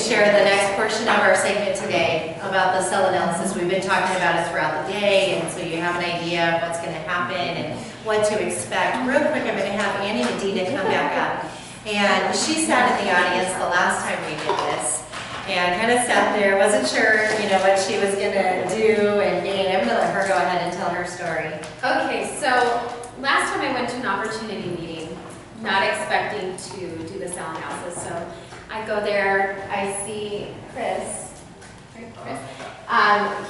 share the next portion of our segment today about the cell analysis. We've been talking about it throughout the day, and so you have an idea of what's going to happen and what to expect. Real quick, I'm going to have Annie Medina come back up. And she sat in the audience the last time we did this, and kind of sat there, wasn't sure, you know, what she was going to do, and I'm going to let her go ahead and tell her story. Okay, so last time I went to an opportunity meeting, not expecting to do the cell analysis, so I go there, I see Chris.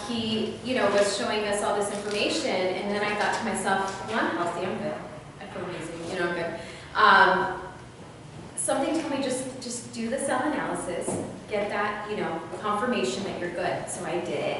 He, you know, was showing us all this information, and then I thought to myself, well, I'm healthy, I'm good. I feel amazing, you know, I'm good. Something told me just do the cell analysis, get that, you know, confirmation that you're good. So I did it,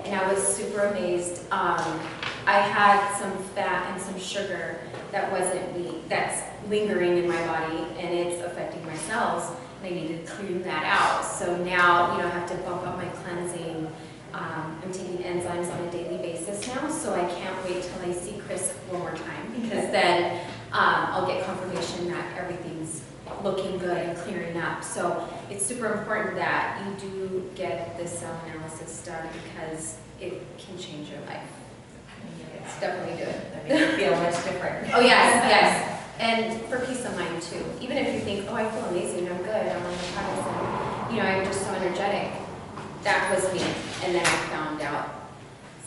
and I was super amazed. I had some fat and some sugar that wasn't me, that's lingering in my body, and it's affecting my cells. I needed to clean that out. So now, you know, I have to bump up my cleansing. I'm taking enzymes on a daily basis now, so I can't wait till I see Chris one more time, because then I'll get confirmation that everything's looking good and clearing up. So it's super important that you do get the cell analysis done, because it can change your life. It's definitely good. I mean, you feel much different. Oh yes, yes. And for peace of mind too. Even if you think, oh, I feel amazing, I'm good, I'm on the products, and you know, I'm just so energetic. That was me. And then I found out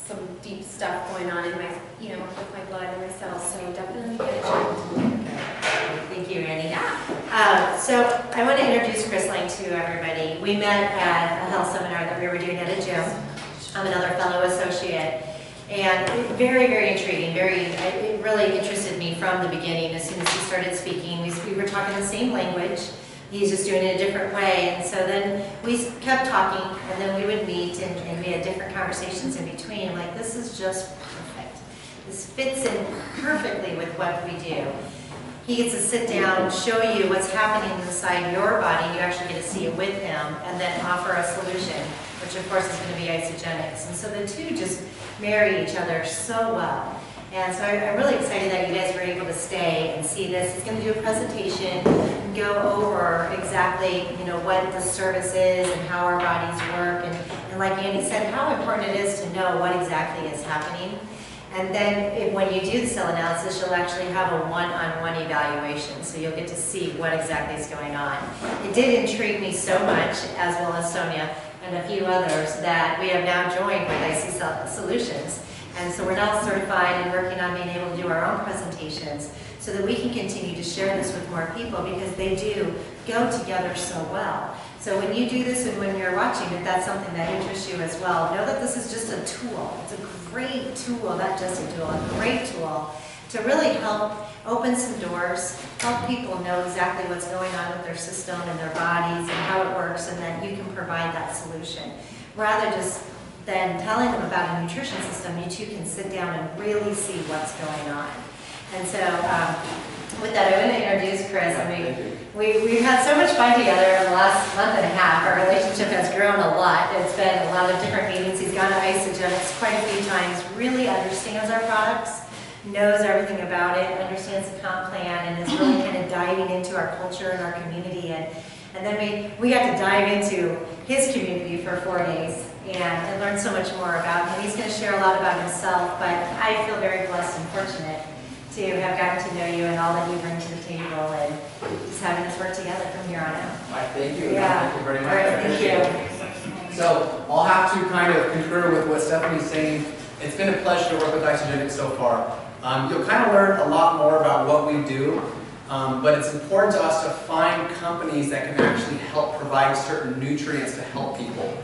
some deep stuff going on in my, you know, with my blood and my cells. So definitely get it checked. Thank you, Annie. Yeah. So I want to introduce Chris Lange to everybody. We met at a health seminar that we were doing at a gym. I'm another fellow associate. And very, very intriguing. It really interested me from the beginning. As soon as he started speaking, we were talking the same language. He's just doing it a different way. And so then we kept talking, and then we would meet, and we had different conversations in between. I'm like, this is just perfect. This fits in perfectly with what we do. He gets to sit down, show you what's happening inside your body. You actually get to see it with him, and then offer a solution, which of course is going to be Isagenix. And so the two just marry each other so well. And so I'm really excited that you guys were able to stay and see this. He's going to do a presentation and go over exactly, you know, what the service is and how our bodies work. And like Andy said, how important it is to know what exactly is happening. And then when you do the cell analysis, you'll actually have a one-on-one evaluation. So you'll get to see what exactly is going on. It did intrigue me so much, as well as Sonia and a few others, that we have now joined with IC Solutions. And so we're now certified and working on being able to do our own presentations so that we can continue to share this with more people, because they do go together so well. So when you do this and when you're watching, if that's something that interests you as well, know that this is just a tool. It's a great tool, not just a tool, a great tool to really help open some doors, help people know exactly what's going on with their system and their bodies and how it works, and that you can provide that solution. Rather just than telling them about a nutrition system, you two can sit down and really see what's going on. And so with that, I want to introduce Chris. I mean, we've had so much fun together in the last month and a half. Our relationship has grown a lot. It's been a lot of different meetings. He's gone to Isagenix quite a few times, really understands our products, knows everything about it, understands the comp plan, and is really kind of diving into our culture and our community. And then we got to dive into his community for 4 days and learn so much more about him. He's going to share a lot about himself, but I feel very blessed and fortunate to have gotten to know you and all that you bring to the table, and just having us work together from here on out. All right, thank you. Yeah. Thank you very much. All right, thank you. So I'll have to kind of concur with what Stephanie's saying. It's been a pleasure to work with Isagenix so far. You'll kind of learn a lot more about what we do, but it's important to us to find companies that can actually help provide certain nutrients to help people.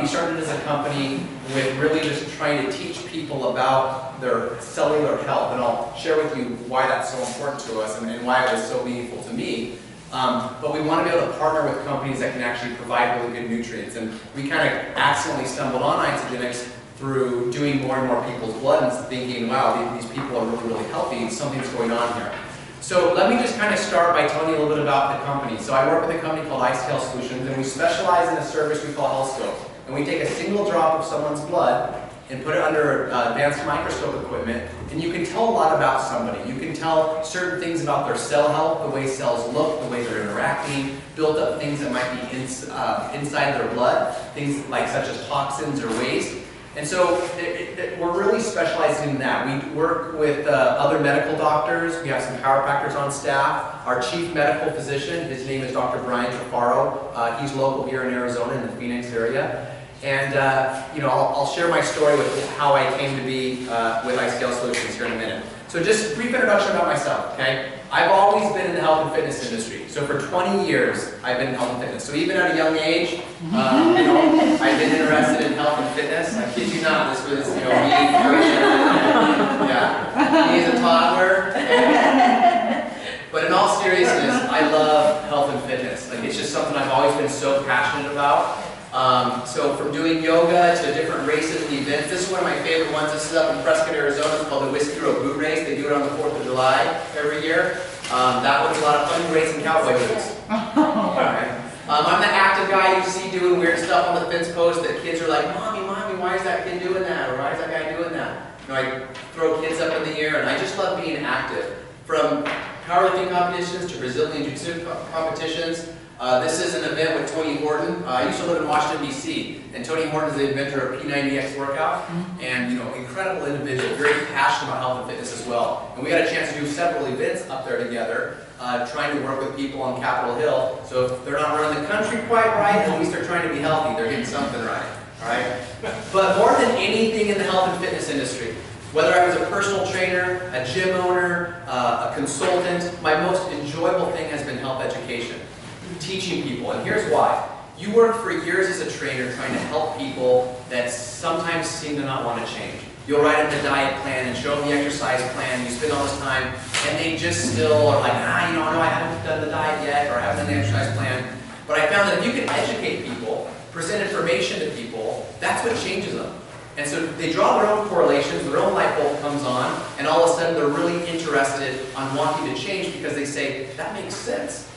We started as a company with really just trying to teach people about their cellular health, and I'll share with you why that's so important to us and why it was so meaningful to me. But we want to be able to partner with companies that can actually provide really good nutrients, and we kind of accidentally stumbled on Isagenix through doing more and more people's blood and thinking, wow, these people are really, really healthy, something's going on here. So let me just kind of start by telling you a little bit about the company. So I work with a company called ICL Solutions, and we specialize in a service we call HealthScope. And we take a single drop of someone's blood, and put it under advanced microscope equipment, and you can tell a lot about somebody. You can tell certain things about their cell health, the way cells look, the way they're interacting, build up things that might be inside their blood, things like such as toxins or waste. And so we're really specializing in that. We work with other medical doctors. We have some chiropractors on staff. Our chief medical physician, his name is Dr. Brian Trafaro. He's local here in Arizona in the Phoenix area. And you know, I'll share my story with how I came to be with iScale Solutions here in a minute. So just a brief introduction about myself, okay? I've always been in the health and fitness industry. So for 20 years, I've been in health and fitness. So even at a young age, you know, I've been interested in health and fitness. I kid you not, this was, you know, me, yeah, me as a toddler. But in all seriousness, I love health and fitness. Like, it's just something I've always been so passionate about. So from doing yoga to different races and events, this is one of my favorite ones. This is up in Prescott, Arizona. It's called the Whiskey Road Boot Race. They do it on the 4th of July every year. That one's a lot of fun, racing cowboy boots. Right. I'm the active guy you see doing weird stuff on the fence post that kids are like, Mommy, Mommy, why is that kid doing that? Or why is that guy doing that? You know, I throw kids up in the air, and I just love being active. From powerlifting competitions to Brazilian Jiu-Jitsu competitions. This is an event with Tony Horton. I used to live in Washington, D.C., and Tony Horton is the inventor of P90X workout, and, you know, incredible individual, very passionate about health and fitness as well. And we got a chance to do several events up there together, trying to work with people on Capitol Hill. So if they're not running the country quite right, at least they're trying to be healthy. They're getting something right, all right? But more than anything in the health and fitness industry, whether I was a personal trainer, a gym owner, a consultant, my most enjoyable thing has been health education. Teaching people, and here's why. You work for years as a trainer trying to help people that sometimes seem to not want to change. You'll write them the diet plan and show them the exercise plan, you spend all this time, and they just still are like, you know, no, I haven't done the diet yet, or I haven't done the exercise plan. But I found that if you can educate people, present information to people, that's what changes them. And so they draw their own correlations, their own light bulb comes on, and all of a sudden they're really interested on wanting to change because they say, that makes sense.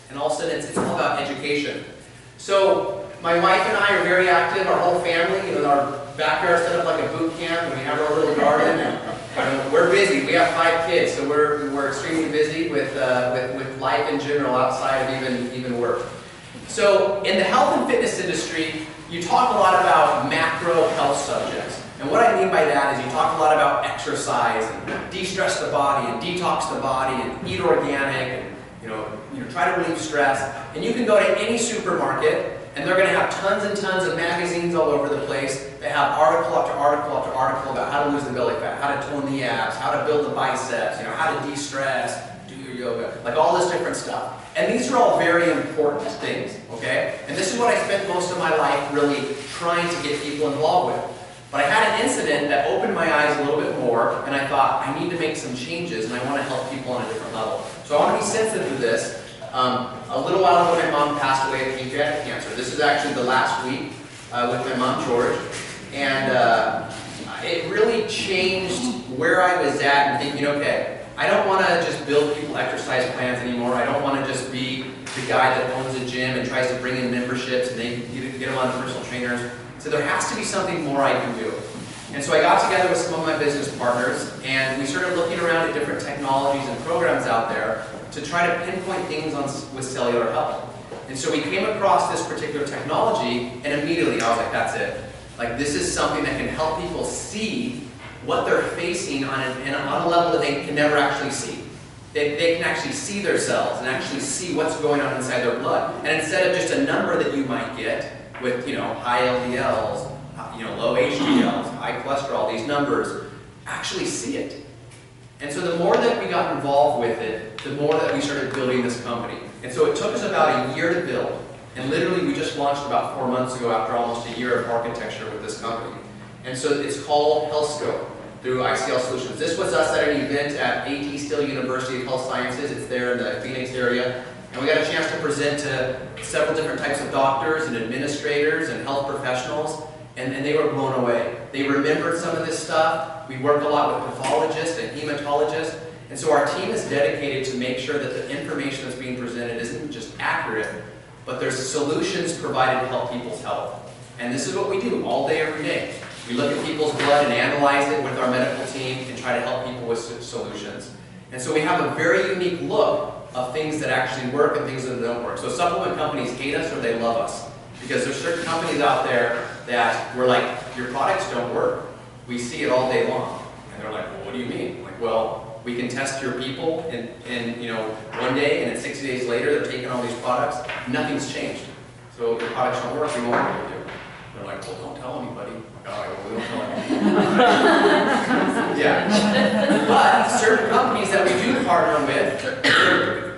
And all of a sudden, it's all about education. So my wife and I are very active. Our whole family, you know, our backyard set up like a boot camp, and we have our little garden. And we're busy. We have 5 kids, so we're extremely busy with life in general outside of even work. So in the health and fitness industry, you talk a lot about macro health subjects. And what I mean by that is you talk a lot about exercise and de-stress the body and detox the body and eat organic and you know, try to relieve stress. And you can go to any supermarket, and they're going to have tons and tons of magazines all over the place. They have article after article after article about how to lose the belly fat, how to tone the abs, how to build the biceps, you know, how to de-stress, do your yoga, like all this different stuff. And these are all very important things, okay? And this is what I spent most of my life really trying to get people involved with. But I had an incident that opened my eyes a little bit more, and I thought, I need to make some changes, and I want to help people on a different level. So I want to be sensitive to this. A little while ago, my mom passed away of pancreatic cancer. This is actually the last week with my mom, George. And it really changed where I was at and thinking, okay, I don't want to just build people exercise plans anymore. I don't want to just be the guy that owns a gym and tries to bring in memberships and they get them on personal trainers. So there has to be something more I can do. And so I got together with some of my business partners and we started looking around at different technologies and programs out there to try to pinpoint things with cellular health. And so we came across this particular technology and immediately I was like, that's it. Like, this is something that can help people see what they're facing on a level that they can never actually see. They can actually see their cells and actually see what's going on inside their blood. And instead of just a number that you might get with, you know, high LDLs, you know, low HDLs, high cholesterol, these numbers, actually see it. And so the more that we got involved with it, the more that we started building this company. And so it took us about a year to build. And literally we just launched about 4 months ago after almost a year of architecture with this company. And so it's called HealthScope through iScale Solutions. This was us at an event at A.T. Still University of Health Sciences. It's there in the Phoenix area. And we got a chance to present to several different types of doctors and administrators and health professionals. And they were blown away. They remembered some of this stuff. We work a lot with pathologists and hematologists. And so our team is dedicated to make sure that the information that's being presented isn't just accurate, but there's solutions provided to help people's health. And this is what we do all day, every day. We look at people's blood and analyze it with our medical team and try to help people with solutions. And so we have a very unique look of things that actually work and things that don't work. So supplement companies hate us or they love us. Because there's certain companies out there that we're like, your products don't work. We see it all day long. And they're like, well, what do you mean? Like, well, we can test your people in you know, one day, and then 60 days later, they're taking all these products. Nothing's changed. So if your products don't work, we won't know what to do. They're like, well, don't tell anybody. Like, all right, well, we don't tell anybody. Yeah. But certain companies that we do partner with,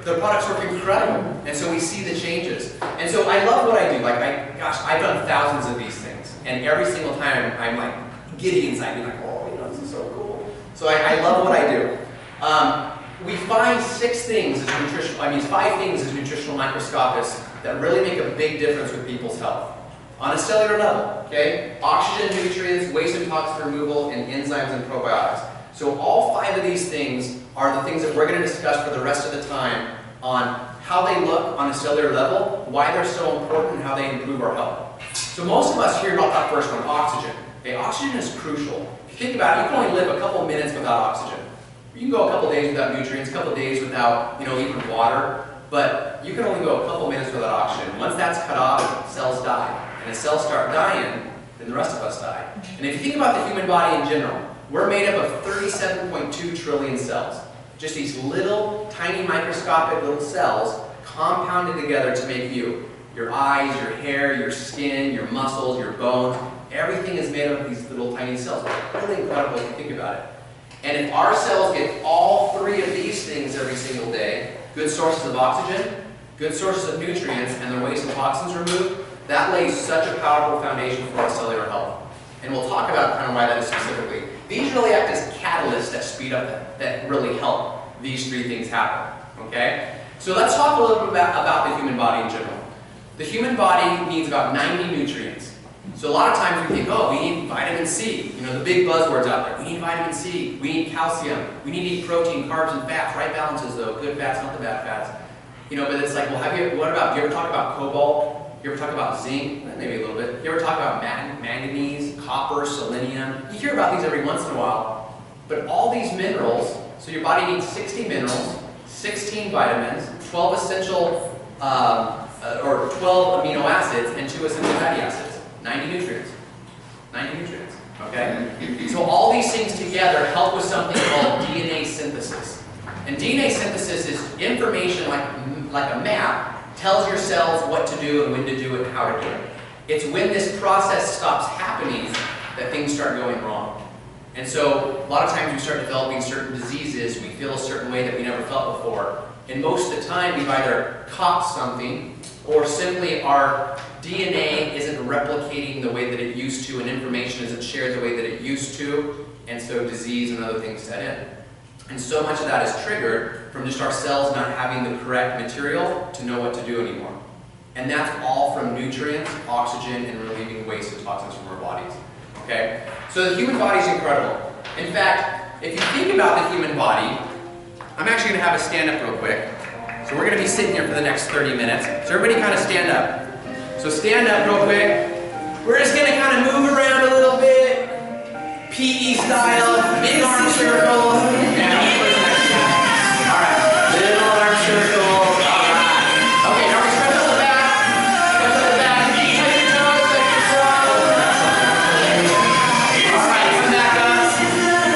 their products work incredible. And so we see the changes. And so I love what I do. Like, gosh, I've done thousands of these things. And every single time, I'm like giddy inside, being like, oh, you know, this is so cool. So I love what I do. We find 5 things as nutritional microscopists that really make a big difference with people's health. On a cellular level, okay? Oxygen, nutrients, waste and toxin removal, and enzymes and probiotics. So all 5 of these things are the things that we're going to discuss for the rest of the time on how they look on a cellular level, why they're so important, and how they improve our health. So most of us hear about that first one, oxygen. Okay, oxygen is crucial. If you think about it, you can only live a couple minutes without oxygen. You can go a couple days without nutrients, a couple days without, you know, even water, but you can only go a couple minutes without oxygen. Once that's cut off, cells die. And as cells start dying, then the rest of us die. And if you think about the human body in general, we're made up of 37.2 trillion cells. Just these little, tiny, microscopic little cells compounded together to make you. Your eyes, your hair, your skin, your muscles, your bones, everything is made up of these little tiny cells. It's really incredible if you think about it. And if our cells get all 3 of these things every single day, good sources of oxygen, good sources of nutrients, and their waste and toxins removed, that lays such a powerful foundation for our cellular health. And we'll talk about kind of why that is specifically. These really act as catalysts that speed up, that really help these 3 things happen. Okay? So let's talk a little bit about the human body in general. The human body needs about 90 nutrients. So a lot of times we think, oh, we need vitamin C. You know, the big buzzwords out there. We need vitamin C. We need calcium. We need to eat protein, carbs, and fats. Right balances, though. Good fats, not the bad fats. You know, but it's like, well, do you ever talk about cobalt? You ever talk about zinc? Maybe a little bit. You ever talk about manganese, copper, selenium? You hear about these every once in a while. But all these minerals, so your body needs 60 minerals, 16 vitamins, 12 essential, or 12 amino acids, and 2 essential fatty acids. 90 nutrients. 90 nutrients. Okay? So all these things together help with something called DNA synthesis. And DNA synthesis is information like a map, tells your cells what to do and when to do it and how to do it. It's when this process stops happening that things start going wrong. And so a lot of times we start developing certain diseases, we feel a certain way that we never felt before. And most of the time we've either caught something or simply our DNA isn't replicating the way that it used to and information isn't shared the way that it used to, and so disease and other things set in. And so much of that is triggered from just our cells not having the correct material to know what to do anymore. And that's all from nutrients, oxygen, and relieving waste and toxins from our bodies. Okay? So the human body is incredible. In fact, if you think about the human body, I'm actually going to have us stand up real quick. So we're going to be sitting here for the next 30 minutes. So everybody kind of stand up. So stand up real quick. We're just going to kind of move around a little bit. PE style, big arm circles. Alright, little arm circles. Alright. Okay, now we stretch on the back. Stretch on the back. Touch your toes, touch your toes. Alright, come back up.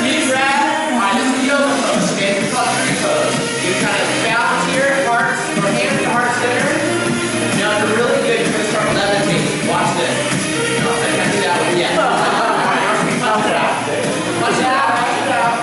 Deep breath. Alright, this is the yoga pose, okay? It's called tree pose. You kind of balance here, heart, or hands to heart center. Now it's really good, you're going to start levitating. Watch this. No, I can't do that one yet. Alright, punch it out. Punch it out, punch it out.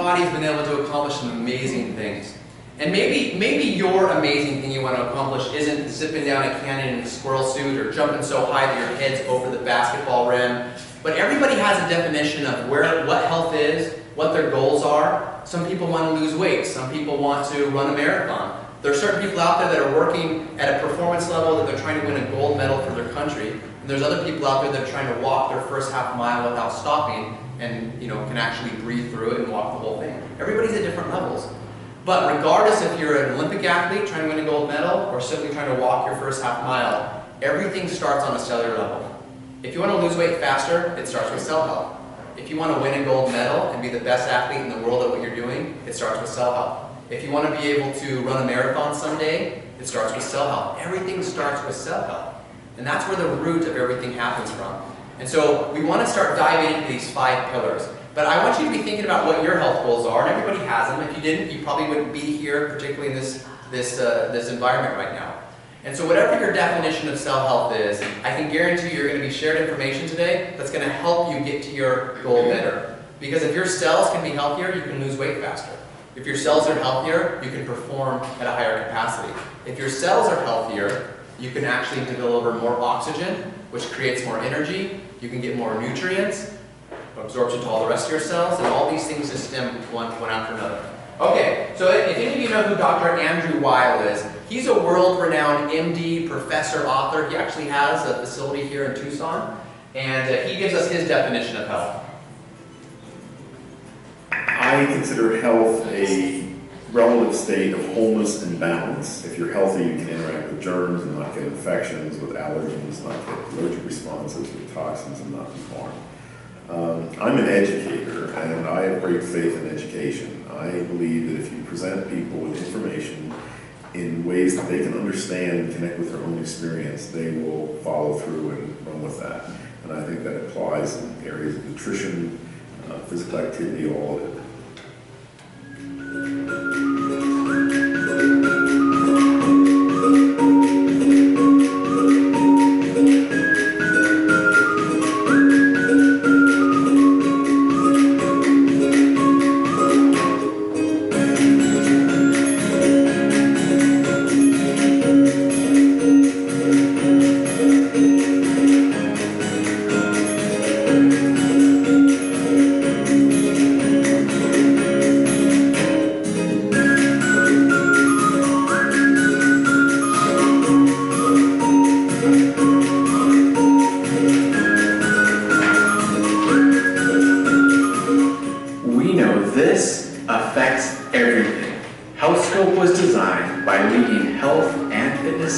body's been able to accomplish some amazing things. And maybe your amazing thing you want to accomplish isn't zipping down a canyon in a squirrel suit or jumping so high that your head's over the basketball rim. But everybody has a definition of what health is, what their goals are. Some people want to lose weight. Some people want to run a marathon. There are certain people out there that are working at a performance level that they're trying to win a gold medal for their country. And there's other people out there that are trying to walk their first half mile without stopping and can actually breathe through it and walk the whole thing. Everybody's at different levels. But regardless if you're an Olympic athlete trying to win a gold medal or simply trying to walk your first half mile, everything starts on a cellular level. If you want to lose weight faster, it starts with cell health. If you want to win a gold medal and be the best athlete in the world at what you're doing, it starts with cell health. If you want to be able to run a marathon someday, it starts with cell health. Everything starts with cell health. And that's where the root of everything happens from. And so we want to start diving into these 5 pillars. But I want you to be thinking about what your health goals are, and everybody has them. If you didn't, you probably wouldn't be here, particularly in this environment right now. And so whatever your definition of cell health is, I can guarantee you're going to be shared information today that's going to help you get to your goal better. Because if your cells can be healthier, you can lose weight faster. If your cells are healthier, you can perform at a higher capacity. If your cells are healthier, you can actually deliver more oxygen, which creates more energy. You can get more nutrients, absorption to all the rest of your cells, and all these things just stem one after another. Okay, so if any of you know who Dr. Andrew Weil is, he's a world-renowned MD, professor, author. He actually has a facility here in Tucson, and he gives us his definition of health. I consider health a relative state of wholeness and balance. If you're healthy, you can interact with germs and not get infections, with allergens, not get allergic responses, with toxins and not be harmed. I'm an educator, and I have great faith in education. I believe that if you present people with information in ways that they can understand and connect with their own experience, they will follow through and run with that. And I think that applies in areas of nutrition, physical activity, all of it.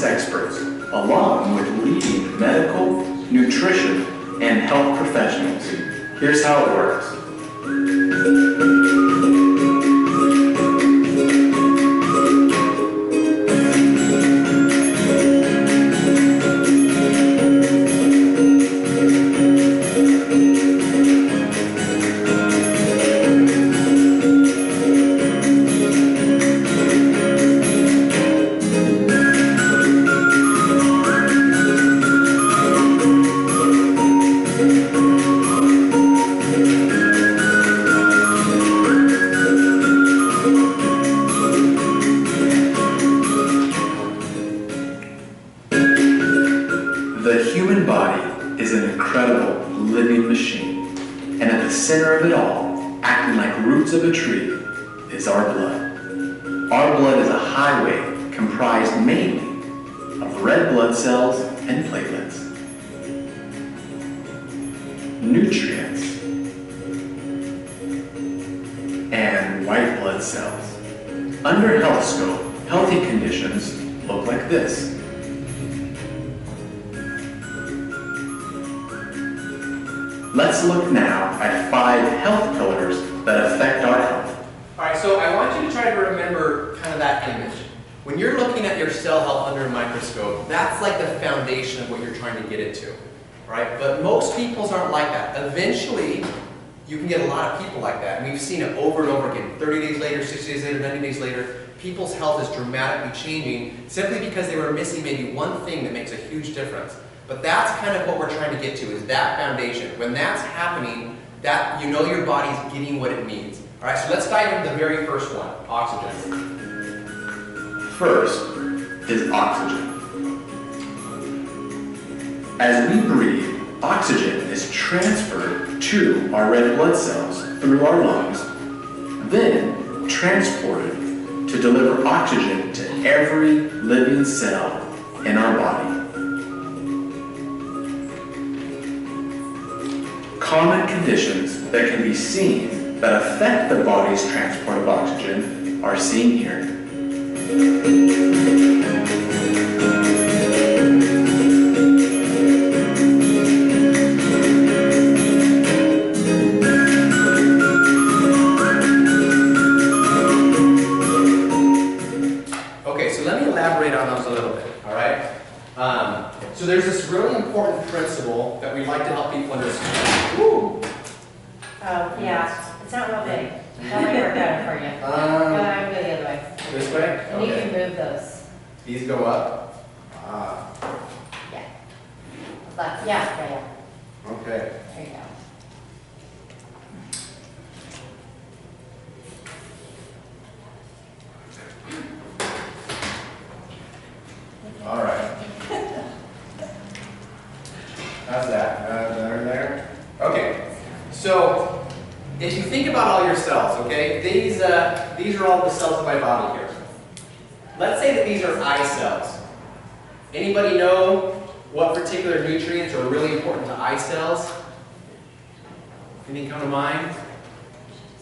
Experts, along with leading medical, nutrition, and health professionals. Here's how it works. The human body is an incredible living machine, and at the center of it all, acting like roots of a tree, is our blood. Our blood is a highway comprised mainly of red blood cells and platelets, nutrients, and white blood cells. Under health scope, healthy conditions look like this. Let's look now at 5 health pillars that affect our health. All right, so I want you to try to remember kind of that image. When you're looking at your cell health under a microscope, that's like the foundation of what you're trying to get it to, right? But most people's aren't like that. Eventually, you can get a lot of people like that, and we've seen it over and over again. 30 days later, 60 days later, 90 days later, people's health is dramatically changing simply because they were missing maybe one thing that makes a huge difference. But that's kind of what we're trying to get to, is that foundation. When that's happening, that you know your body's getting what it needs. All right, so let's dive into the very first one, oxygen. First is oxygen. As we breathe, oxygen is transferred to our red blood cells through our lungs, then transported to deliver oxygen to every living cell in our body. Common conditions that can be seen that affect the body's transport of oxygen are seen here. Okay, so let me elaborate on those a little bit, all right? So there's this really important principle that we'd like to help people understand. Woo! Oh, yeah, it's not real big. That might work better for you. No, I would go the other way. This way? And you Okay. can move those. These go up. Yeah. Left, yeah. Okay. There you go. All right. How's that? There. Okay. So if you think about all your cells, okay, these are all the cells of my body here. Let's say that these are eye cells. Anybody know what particular nutrients are really important to eye cells? Anything come to mind?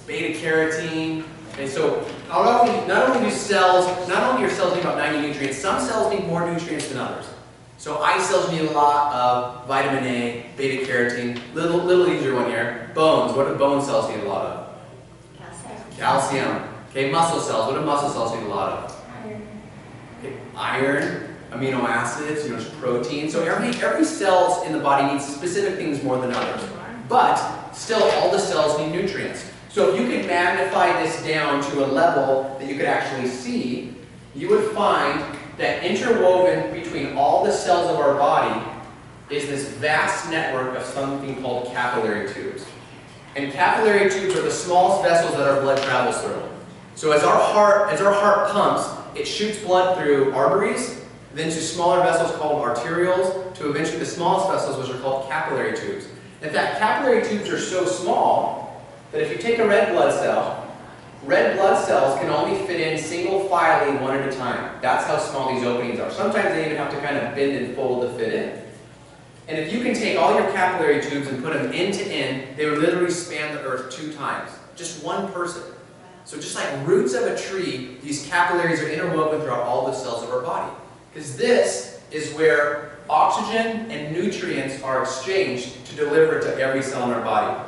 Beta carotene. Okay, so not only are your cells need about 90 nutrients, some cells need more nutrients than others. So eye cells need a lot of vitamin A, beta carotene, little easier one here. Bones, what do bone cells need a lot of? Calcium. Okay, muscle cells, what do muscle cells need a lot of? Okay, iron, amino acids, protein. So every cell in the body needs specific things more than others. But still, all the cells need nutrients. So if you could magnify this down to a level that you could actually see, you would find that interwoven between all the cells of our body is this vast network of something called capillary tubes. And capillary tubes are the smallest vessels that our blood travels through. So as our heart pumps, it shoots blood through arteries, then to smaller vessels called arterioles, to eventually the smallest vessels, which are called capillary tubes. In fact, capillary tubes are so small that if you take a red blood cells can only fit in single filely one at a time. That's how small these openings are. Sometimes they even have to kind of bend and fold to fit in. And if you can take all your capillary tubes and put them end to end, they would literally span the earth 2 times. Just one person. So just like roots of a tree, these capillaries are interwoven throughout all the cells of our body. Because this is where oxygen and nutrients are exchanged to deliver to every cell in our body.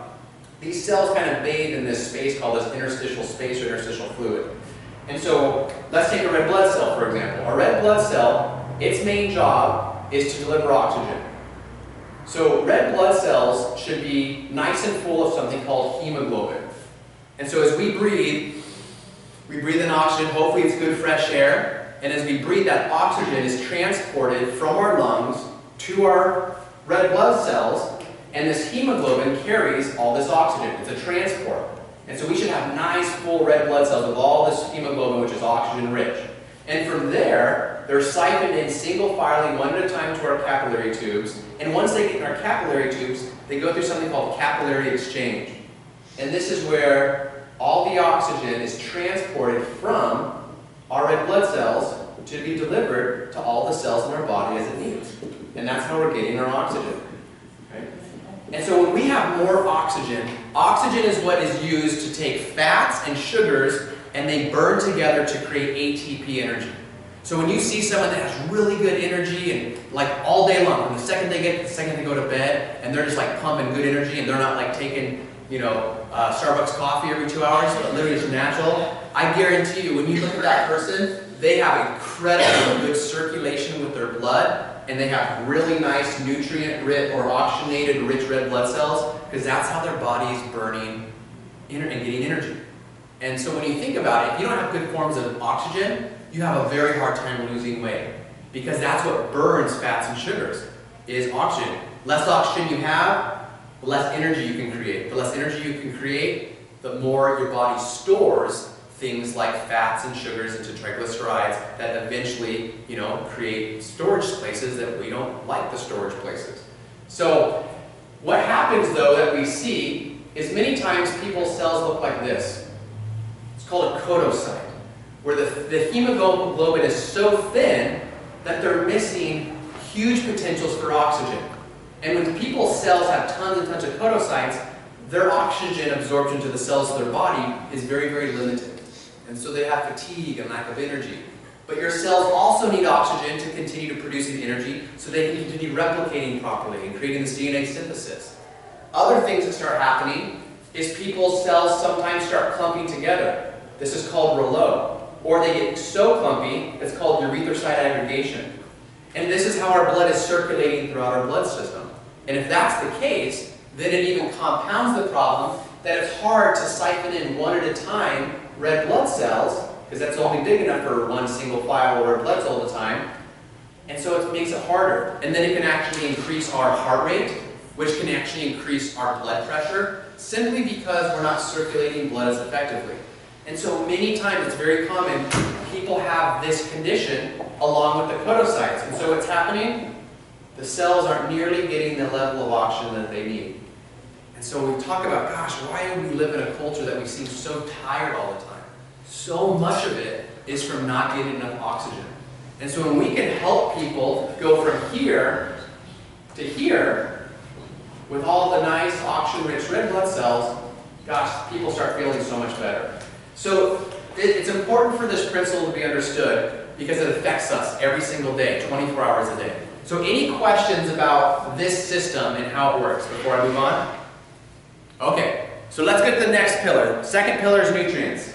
These cells kind of bathe in this space called this interstitial space or interstitial fluid. And so let's take a red blood cell, for example. A red blood cell, its main job is to deliver oxygen. So red blood cells should be nice and full of something called hemoglobin. And so as we breathe in oxygen, hopefully it's good fresh air, and as we breathe, that oxygen is transported from our lungs to our red blood cells, and this hemoglobin carries all this oxygen. It's a transport. And so we should have nice, full red blood cells with all this hemoglobin, which is oxygen rich. And from there, they're siphoned in single filely, one at a time, to our capillary tubes. And once they get in our capillary tubes, they go through something called capillary exchange. And this is where all the oxygen is transported from our red blood cells to be delivered to all the cells in our body as it needs. And that's how we're getting our oxygen. Okay? And so when we have more oxygen, oxygen is what is used to take fats and sugars and they burn together to create ATP energy. So when you see someone that has really good energy and like all day long, from the second they go to bed, and they're just like pumping good energy and they're not like taking, Starbucks coffee every 2 hours, but literally it's natural, I guarantee you when you look at that person, they have incredibly good circulation with their blood, and they have really nice nutrient-rich or oxygenated rich red blood cells, because that's how their body is burning and getting energy. And so when you think about it, if you don't have good forms of oxygen, you have a very hard time losing weight, because that's what burns fats and sugars, is oxygen. Less oxygen you have, the less energy you can create. The less energy you can create, the more your body stores things like fats and sugars into triglycerides that eventually, create storage places that we don't like the storage places. So what happens though that we see is many times people's cells look like this. It's called a codocyte, where the hemoglobin is so thin that they're missing huge potentials for oxygen. And when people's cells have tons and tons of codocytes, their oxygen absorption to the cells of their body is very, very limited. And so they have fatigue and lack of energy. But your cells also need oxygen to continue to produce energy so they can continue replicating properly and creating this DNA synthesis. Other things that start happening is people's cells sometimes start clumping together. This is called rouleau. Or they get so clumpy, it's called erythrocyte aggregation. And this is how our blood is circulating throughout our blood system. And if that's the case, then it even compounds the problem that it's hard to siphon in one at a time red blood cells, because that's only big enough for one single file of red blood cells all the time. And so it makes it harder. And then it can actually increase our heart rate, which can actually increase our blood pressure, simply because we're not circulating blood as effectively. And so many times it's very common, people have this condition along with the codocytes. And so what's happening? The cells aren't nearly getting the level of oxygen that they need. And so we talk about, gosh, why do we live in a culture that we seem so tired all the time? So much of it is from not getting enough oxygen. And so when we can help people go from here to here with all the nice oxygen-rich red blood cells, gosh, people start feeling so much better. So it's important for this principle to be understood because it affects us every single day, 24 hours a day. So any questions about this system and how it works before I move on? Okay, so let's get to the next pillar. Second pillar is nutrients.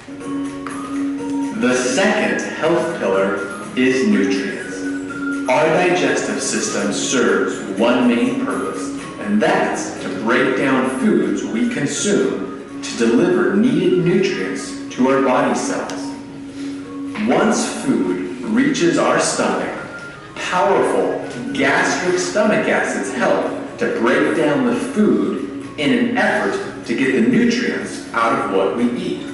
The second health pillar is nutrients. Our digestive system serves one main purpose, and that's to break down foods we consume to deliver needed nutrients to our body cells. Once food reaches our stomach, powerful gastric stomach acids help to break down the food in an effort to get the nutrients out of what we eat.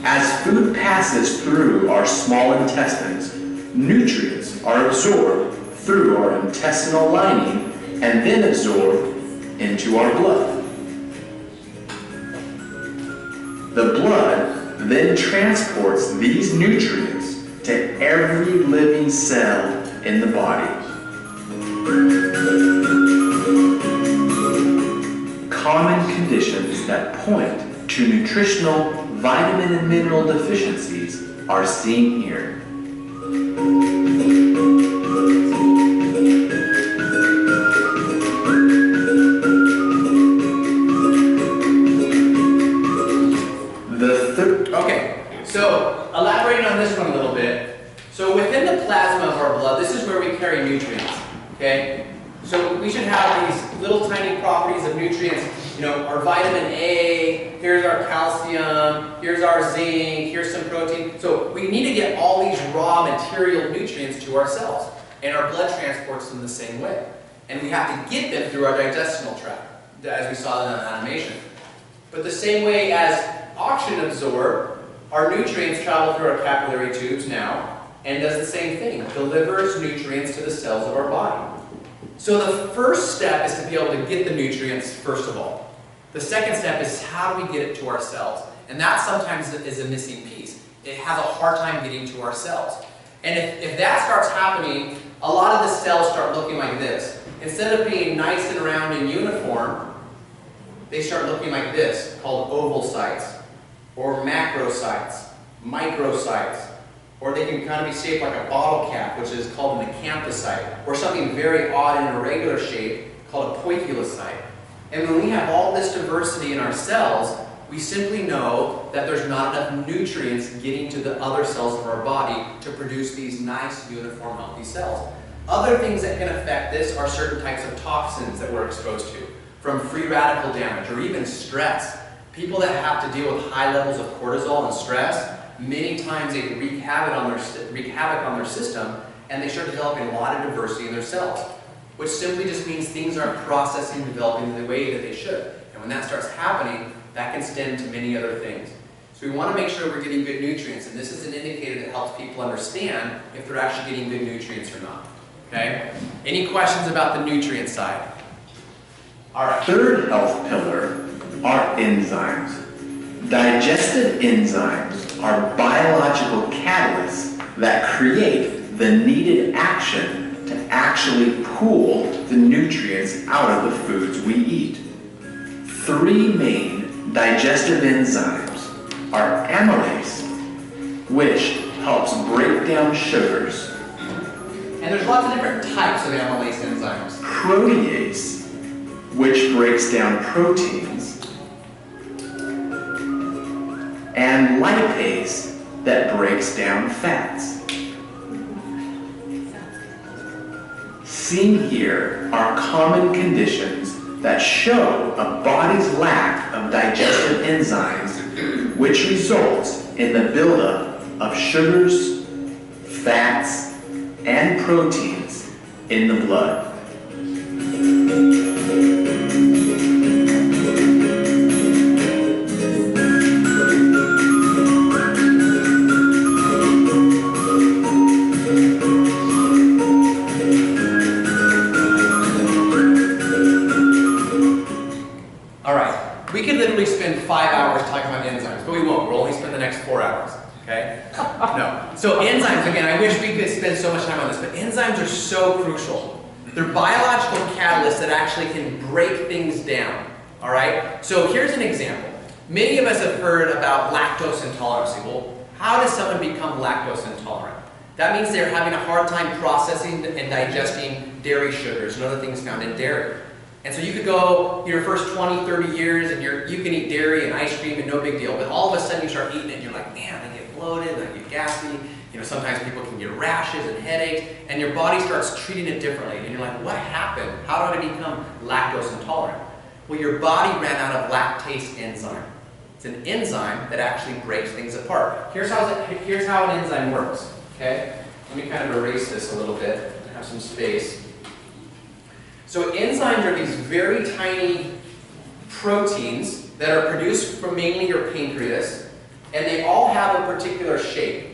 As food passes through our small intestines, nutrients are absorbed through our intestinal lining and then absorbed into our blood. The blood then transports these nutrients to every living cell in the body. Common conditions that point to nutritional vitamin and mineral deficiencies are seen here. Okay, so elaborating on this one a little bit. So within the plasma of our blood, this is where we carry nutrients, okay? So we should have these little tiny properties of nutrients, our vitamin A, here's our calcium, here's our zinc, here's some protein. So we need to get all these raw material nutrients to our cells, and our blood transports them the same way. And we have to get them through our digestional tract, as we saw in the animation. But the same way as oxygen absorbed, our nutrients travel through our capillary tubes now, and does the same thing, delivers nutrients to the cells of our body. So the first step is to be able to get the nutrients first of all. The second step is how do we get it to our cells? And that sometimes is a missing piece. It has a hard time getting to our cells. And if that starts happening, a lot of the cells start looking like this. Instead of being nice and round and uniform, they start looking like this, called ovocytes, or macrocytes, microcytes, or they can kind of be shaped like a bottle cap, which is called an acanthocyte, or something very odd and irregular shape called a poikilocyte. And when we have all this diversity in our cells, we simply know that there's not enough nutrients getting to the other cells of our body to produce these nice, uniform, healthy cells. Other things that can affect this are certain types of toxins that we're exposed to, from free radical damage or even stress. People that have to deal with high levels of cortisol and stress, many times they wreak havoc on their system, and they start developing a lot of diversity in their cells, which simply just means things aren't processing and developing the way that they should. And when that starts happening, that can stem to many other things. So we want to make sure we're getting good nutrients, and this is an indicator that helps people understand if they're actually getting good nutrients or not. Okay? Any questions about the nutrient side? All right. Third health pillar are enzymes. Digestive enzymes are biological catalysts that create the needed action to actually pull the nutrients out of the foods we eat. Three main digestive enzymes are amylase, which helps break down sugars, And there's lots of different types of amylase enzymes. protease, which breaks down proteins, and lipase, that breaks down fats. Seen here are common conditions that show a body's lack of digestive enzymes, which results in the buildup of sugars, fats, and proteins in the blood. All right, we could literally spend 5 hours talking about enzymes, but we won't. We'll only spend the next 4 hours, okay? No. So enzymes, again, I wish we could spend so much time on this, but enzymes are so crucial. They're biological catalysts that actually can break things down, all right? So here's an example. Many of us have heard about lactose intolerance. Well, how does someone become lactose intolerant? That means they're having a hard time processing and digesting dairy sugars and other things found in dairy. And so you could go your first 20, 30 years and you can eat dairy and ice cream and no big deal, but all of a sudden you start eating it and you're like, man, I get bloated, I get gassy, sometimes people can get rashes and headaches, and your body starts treating it differently, and you're like, what happened? How did I become lactose intolerant? Well, your body ran out of lactase enzyme. It's an enzyme that actually breaks things apart. Here's how an enzyme works, okay? Let me kind of erase this a little bit, have some space. So enzymes are these very tiny proteins that are produced from mainly your pancreas, and they all have a particular shape.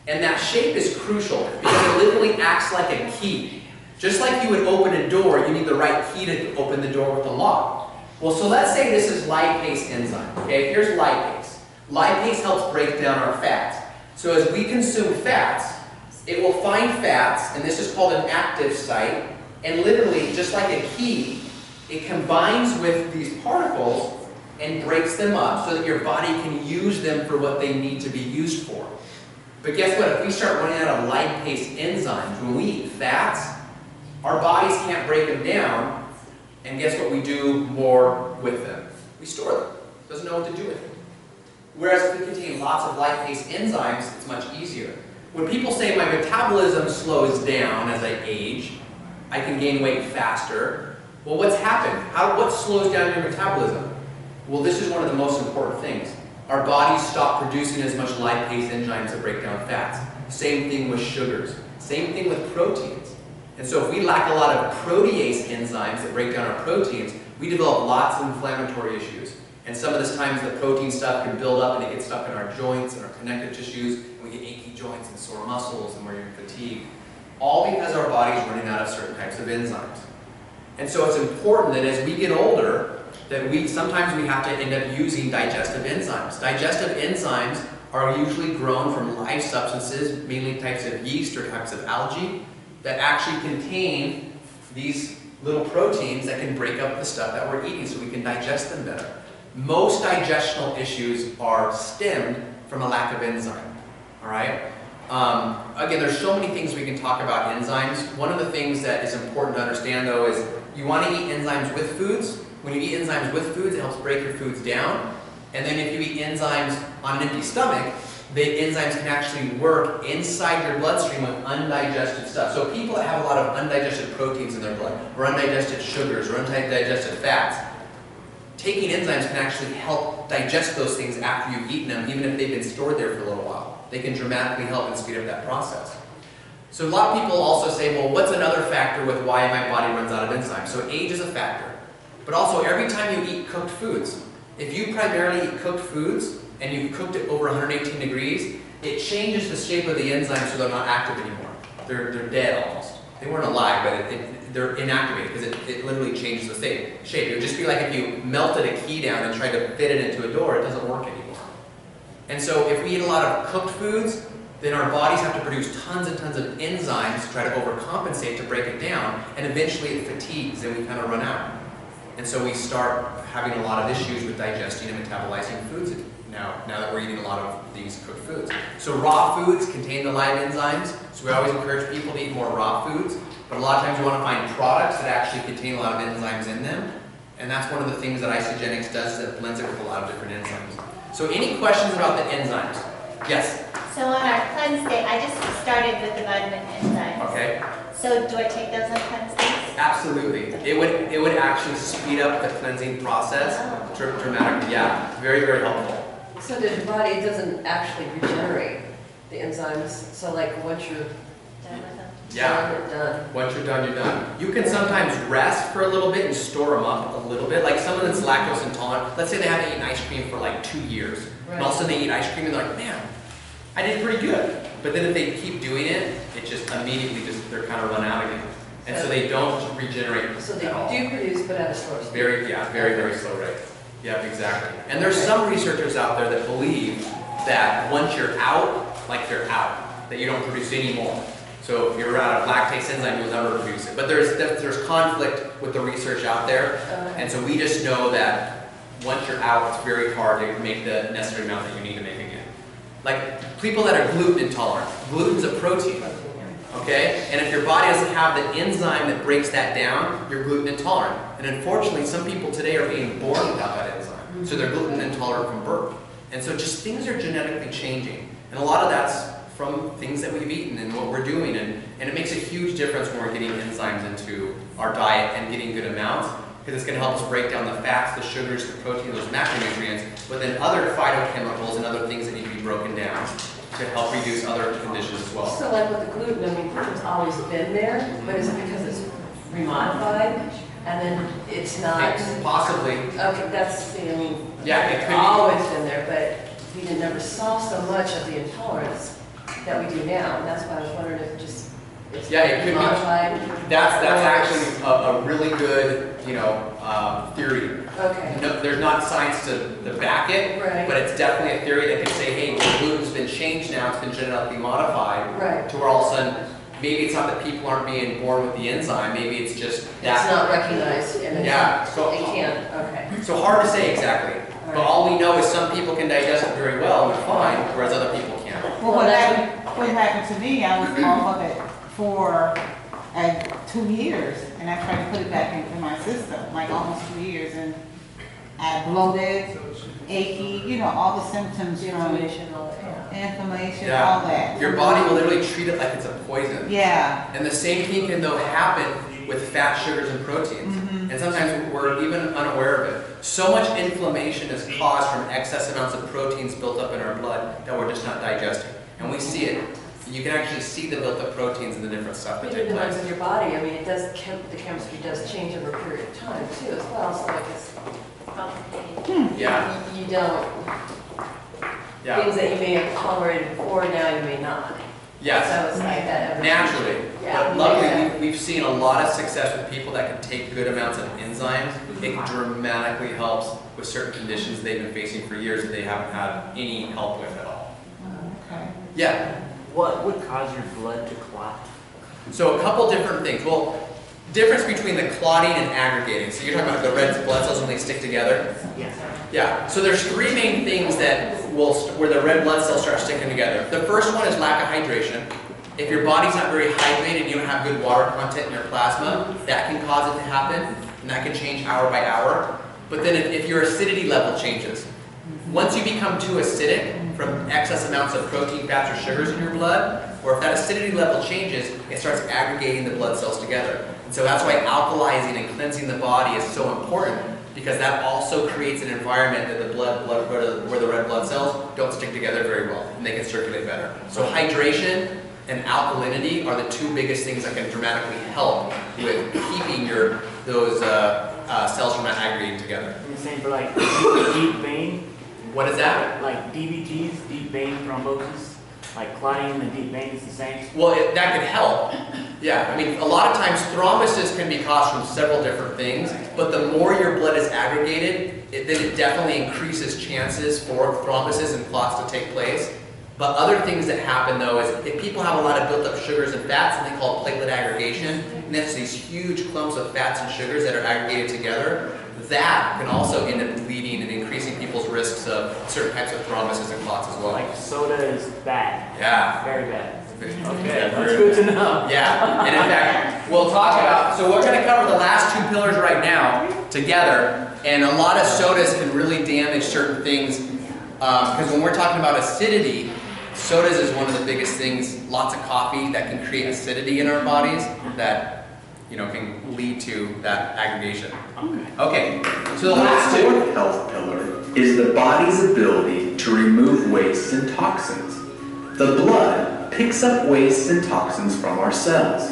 And that shape is crucial because it literally acts like a key. Just like you would open a door, you need the right key to open the door with the lock. Well, so let's say this is lipase enzyme, okay? Here's lipase. Lipase helps break down our fats. So as we consume fats, it will find fats, and this is called an active site, and literally, just like a key, it combines with these particles and breaks them up so that your body can use them for what they need to be used for. But guess what? If we start running out of lipase enzymes, when we eat fats, our bodies can't break them down, and guess what we do more with them? We store them. It doesn't know what to do with them. Whereas if we contain lots of lipase enzymes, it's much easier. When people say my metabolism slows down as I age, I can gain weight faster. Well, what's happened? What slows down your metabolism? Well, this is one of the most important things. Our bodies stop producing as much lipase enzymes that break down fats. Same thing with sugars. Same thing with proteins. And so if we lack a lot of protease enzymes that break down our proteins, we develop lots of inflammatory issues. And some of this times the protein stuff can build up and it gets stuck in our joints and our connective tissues, and we get achy joints and sore muscles and we're in fatigue. All because our body's running out of certain types of enzymes. And so it's important that as we get older, that sometimes we have to end up using digestive enzymes. Digestive enzymes are usually grown from live substances, mainly types of yeast or types of algae, that actually contain these little proteins that can break up the stuff that we're eating so we can digest them better. Most digestional issues are stemmed from a lack of enzyme, all right? Again, there's so many things we can talk about enzymes. One of the things that is important to understand, though, is you want to eat enzymes with foods. When you eat enzymes with foods, it helps break your foods down. And then if you eat enzymes on an empty stomach, the enzymes can actually work inside your bloodstream with undigested stuff. So people that have a lot of undigested proteins in their blood, or undigested sugars, or undigested fats, taking enzymes can actually help digest those things after you've eaten them, even if they've been stored there for a little while. They can dramatically help and speed up that process. So a lot of people also say, well, what's another factor with why my body runs out of enzymes? So age is a factor. But also, every time you eat cooked foods, if you primarily eat cooked foods and you've cooked it over 118 degrees, it changes the shape of the enzymes so they're not active anymore. They're dead almost. They weren't alive, but they're inactivated because it literally changes the shape. It would just be like if you melted a key down and tried to fit it into a door, it doesn't work anymore. And so if we eat a lot of cooked foods, then our bodies have to produce tons and tons of enzymes to try to overcompensate to break it down, and eventually it fatigues and we kind of run out. And so we start having a lot of issues with digesting and metabolizing foods now that we're eating a lot of these cooked foods. So raw foods contain the live enzymes, so we always encourage people to eat more raw foods, but a lot of times we want to find products that actually contain a lot of enzymes in them, and that's one of the things that Isagenix does, is that blends it with a lot of different enzymes. So any questions about the enzymes? Yes? So on our cleanse day, I just started with the vitamin enzymes. Okay. So do I take those on cleanse days? Absolutely. It would actually speed up the cleansing process dramatically. Yeah, very, very helpful. So the body doesn't actually regenerate the enzymes, so like once you're Done with them? Yeah. done. Once you're done, you're done. You can sometimes rest for a little bit and store them up a little bit. Like someone that's lactose intolerant, let's say they haven't eaten ice cream for like 2 years. Right. And all of a sudden they eat ice cream and they're like, man, I did pretty good. But then if they keep doing it, it just immediately they're kind of run out again. And so they don't regenerate So they at all. do produce, but at a slower speed. Very, very slow rate. Yeah, exactly. And there's some researchers out there that believe that once you're out, like you're out, that you don't produce any more. So if you're out of lactase enzyme, you'll never produce it. But there's conflict with the research out there, and so we just know that once you're out, it's very hard to make the necessary amount that you need to make again. Like people that are gluten intolerant, gluten's a protein. Okay? And if your body doesn't have the enzyme that breaks that down, you're gluten intolerant. And unfortunately, some people today are being born without that enzyme. So they're gluten intolerant from birth. And so just things are genetically changing. And a lot of that's from things that we've eaten and what we're doing. And it makes a huge difference when we're getting enzymes into our diet and getting good amounts, because it's going to help us break down the fats, the sugars, the protein, those macronutrients, but then other phytochemicals and other things that need to be broken down to help reduce other conditions as well. So like with the gluten, I mean, gluten's always been there, but is it because it's remodified and then it's not? Possibly. Okay, that's the, I mean, Yeah, it could it's be. always been there, but we didn't never saw so much of the intolerance that we do now. And that's why I was wondering if just it's Yeah, it could be. modified. That's actually a really good, theory. Okay. No, there's not science to back it, Right. but it's definitely a theory that can say, hey, well, gluten's been changed now, it's been genetically modified, Right. to where all of a sudden, maybe it's not that people aren't being born with the enzyme, maybe it's just that. It's not recognized and Yeah, so- it can't, okay. So hard to say exactly, but all we know is some people can digest it very well and they're fine, whereas other people can't. Well, what happened to me, I was off of it for 2 years, and I tried to put it back into my system, like almost 2 years, and I bloated, achy, all the symptoms from Inflammation, all that, yeah. inflammation, Yeah. all that. Your body will literally treat it like it's a poison. Yeah, And the same thing can though happen with fat, sugars, and proteins. And sometimes we're even unaware of it. So much inflammation is caused from excess amounts of proteins built up in our blood that we're just not digesting. And we see it. You can actually see the built up proteins and the different stuff that Even take the ones place. in your body, I mean, it does, the chemistry does change over a period of time too as well, so like it's, Yeah, you don't, yeah, things that you may have tolerated before, now you may not. yes. So it's like that ever. Naturally. Yeah. But luckily, we've seen a lot of success with people that can take good amounts of enzymes. It dramatically helps with certain conditions they've been facing for years that they haven't had any help with at all. okay. Yeah. What would cause your blood to clot? So a couple different things. Well, difference between the clotting and aggregating. So you're talking about the red blood cells when they stick together? Yes. Yeah. So there's 3 main things that will, where the red blood cells start sticking together. The first one is lack of hydration. If your body's not very hydrated and you don't have good water content in your plasma, that can cause it to happen, and that can change hour by hour. But then if your acidity level changes, once you become too acidic from excess amounts of protein, fats, or sugars in your blood, or if that acidity level changes, it starts aggregating the blood cells together. And so that's why alkalizing and cleansing the body is so important, because that also creates an environment that the where the red blood cells don't stick together very well, and they can circulate better. So hydration and alkalinity are the 2 biggest things that can dramatically help with keeping those cells from aggregating together. And the same for like deep vein, What is that? like DVTs, deep vein thrombosis, like clotting in the deep vein is the same. Well, that could help. Yeah, I mean, a lot of times thrombosis can be caused from several different things, but the more your blood is aggregated, then it definitely increases chances for thrombosis and clots to take place. But other things that happen though is if people have a lot of built up sugars and fats, something called platelet aggregation, and that's these huge clumps of fats and sugars that are aggregated together, that can also end up leading and increasing people's risks of certain types of thrombosis and clots as well. Like soda is bad. Yeah. Very bad. Okay, That's good to know. Yeah, and in fact, we'll talk about, so we're going to cover the last two pillars right now together, and a lot of sodas can really damage certain things, because when we're talking about acidity, sodas is one of the biggest things, lots of coffee that can create acidity in our bodies that, you know, can lead to that aggregation. Okay, so the last The two. fourth health pillar is the body's ability to remove wastes and toxins. The blood picks up wastes and toxins from our cells.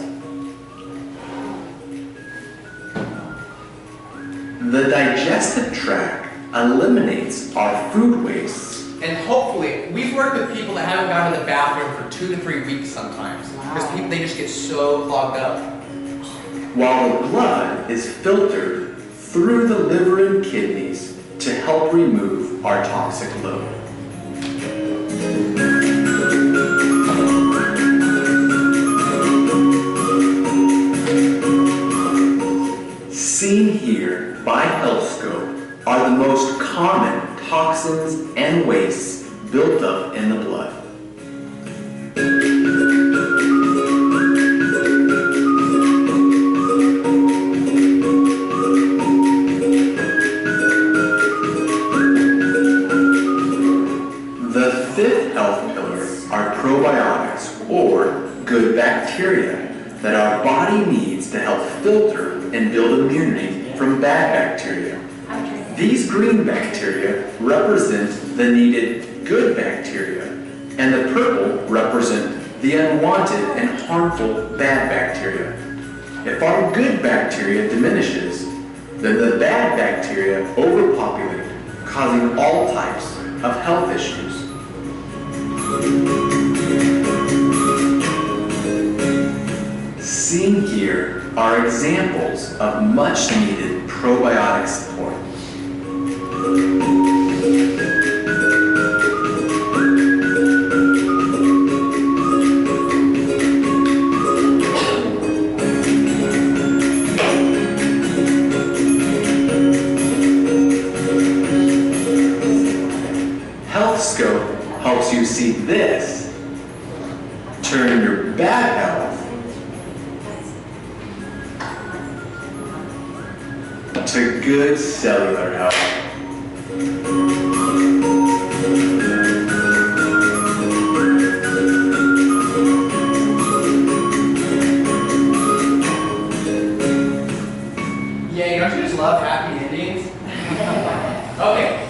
The digestive tract eliminates our food wastes. And hopefully, we've worked with people that haven't gone to the bathroom for 2 to 3 weeks sometimes, because people, they just get so clogged up. While the blood is filtered through the liver and kidneys to help remove our toxic load. Seen here by HealthScope are the most common toxins and wastes built up in the blood. The fifth health pillar are probiotics, or good bacteria, that our body needs to help filter and build immunity from bad bacteria. These green bacteria represent the needed good bacteria, and the purple represent the unwanted and harmful bad bacteria. If our good bacteria diminishes, then the bad bacteria overpopulate, causing all types of health issues. Seen here are examples of much needed probiotic support. HealthScope helps you see this turn your bad health to good cellular health. Yay, don't you just love happy endings? Okay,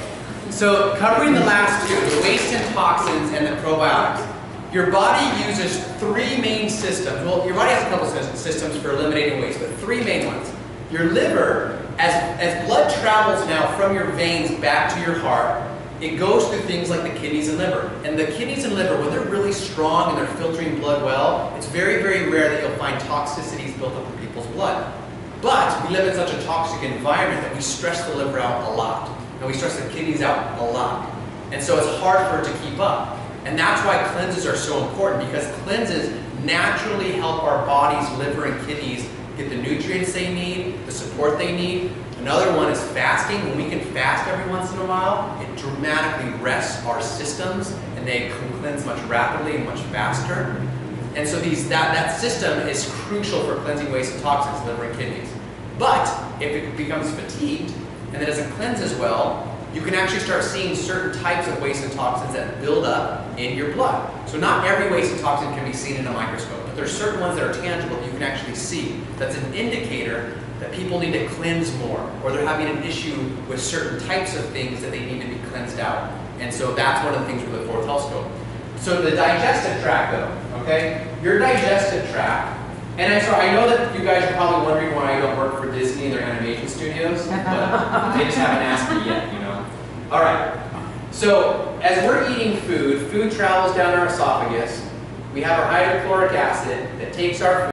so covering the last two, the waste and toxins and the probiotics. Your body uses 3 main systems. Well, your body has a couple systems for eliminating waste, but 3 main ones. Your liver, as blood travels now from your veins back to your heart, it goes through things like the kidneys and liver. And the kidneys and liver, when they're really strong and they're filtering blood well, it's very, very rare that you'll find toxicities built up in people's blood. But we live in such a toxic environment that we stress the liver out a lot. And we stress the kidneys out a lot. And so it's hard for it to keep up. And that's why cleanses are so important, because cleanses naturally help our body's liver and kidneys get the nutrients they need, the support they need. Another one is fasting. When we can fast every once in a while, it dramatically rests our systems and they can cleanse much rapidly and much faster. And so that system is crucial for cleansing waste and toxins, liver and kidneys. But if it becomes fatigued and it doesn't cleanse as well, you can actually start seeing certain types of waste and toxins that build up in your blood. So not every waste and toxin can be seen in a microscope, but there's certain ones that are tangible that you can actually see. That's an indicator that people need to cleanse more, or they're having an issue with certain types of things that they need to be cleansed out. And so that's one of the things we look for with HealthScope. So the digestive tract though, okay? Your digestive tract And I know that you guys are probably wondering why I don't work for Disney and their animation studios, but they just haven't asked me yet, you know. All right. So as we're eating food, food travels down our esophagus. We have our hydrochloric acid that takes our food